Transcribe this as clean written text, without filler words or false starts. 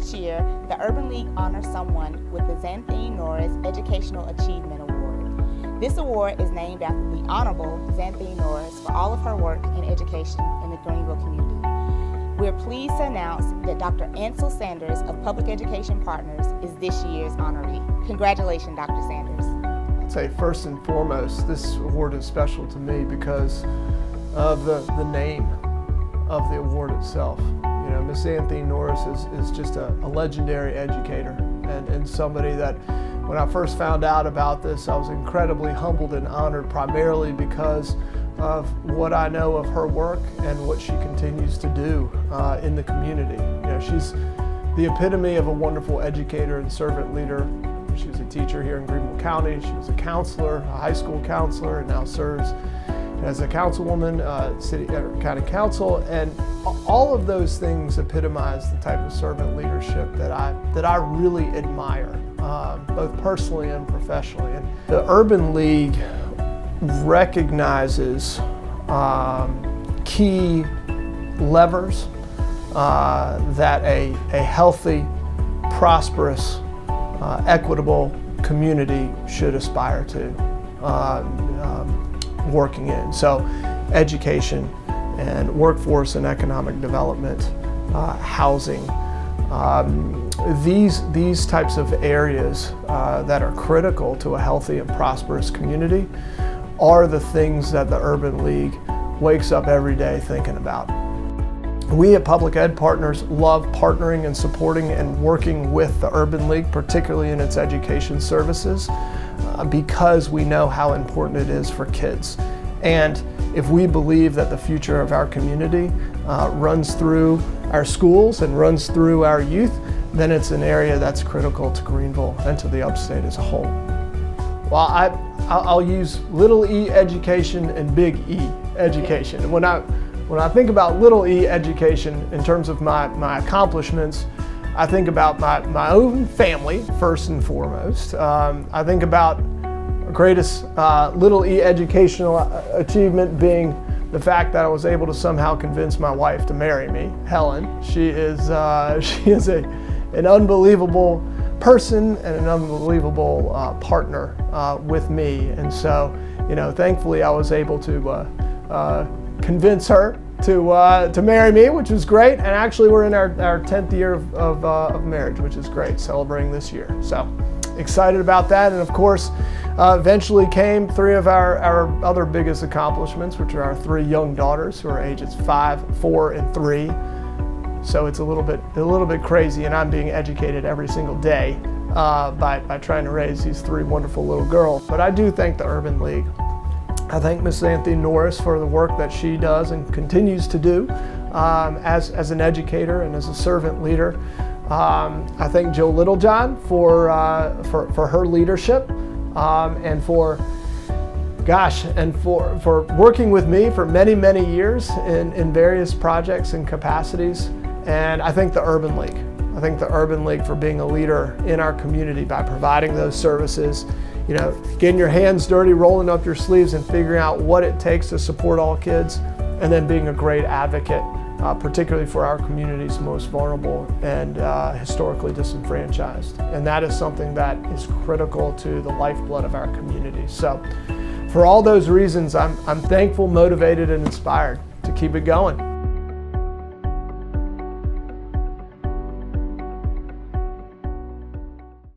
Each year, the Urban League honors someone with the Xanthene Norris Educational Achievement Award. This award is named after the Honorable Xanthene Norris for all of her work in education in the Greenville community. We're pleased to announce that Dr. Ansel Sanders of Public Education Partners is this year's honoree. Congratulations, Dr. Sanders. I'd say first and foremost, this award is special to me because of the name of the award itself. You know, Miss Xanthene Norris is just a legendary educator and somebody that when I first found out about this, I was incredibly humbled and honored, primarily because of what I know of her work and what she continues to do in the community. You know, she's the epitome of a wonderful educator and servant leader. She was a teacher here in Greenville County. She was a counselor, a high school counselor, and now serves as a councilwoman, city county council, and all of those things epitomize the type of servant leadership that I really admire, both personally and professionally. And the Urban League recognizes key levers that a healthy, prosperous, equitable community should aspire to working in. So education and workforce and economic development, housing, these types of areas that are critical to a healthy and prosperous community are the things that the Urban League wakes up every day thinking about. We at Public Ed Partners love partnering and supporting and working with the Urban League, particularly in its education services, because we know how important it is for kids. And if we believe that the future of our community runs through our schools and runs through our youth, then it's an area that's critical to Greenville and to the upstate as a whole. Well, I'll use little e education and big E education. And when I think about little e education in terms of my accomplishments, I think about my own family first and foremost. I think about greatest little e educational achievement being the fact that I was able to somehow convince my wife to marry me, Helen. She is an unbelievable person and an unbelievable partner with me, and so, you know, thankfully I was able to convince her to marry me, which was great. And actually we're in our 10th year of marriage, which is great, celebrating this year. So excited about that. And of course, eventually came three of our other biggest accomplishments, which are our three young daughters who are ages 5, 4, and 3. So it's a little bit crazy, and I'm being educated every single day by trying to raise these three wonderful little girls. But I do thank the Urban League. I thank Miss Xanthene Norris for the work that she does and continues to do as an educator and as a servant leader. I thank Jill Littlejohn for her leadership and for working with me for many, many years in various projects and capacities. And I thank the Urban League. I thank the Urban League for being a leader in our community by providing those services, you know, getting your hands dirty, rolling up your sleeves and figuring out what it takes to support all kids, and then being a great advocate, particularly for our community's most vulnerable and historically disenfranchised. And that is something that is critical to the lifeblood of our community. So for all those reasons, I'm thankful, motivated, and inspired to keep it going.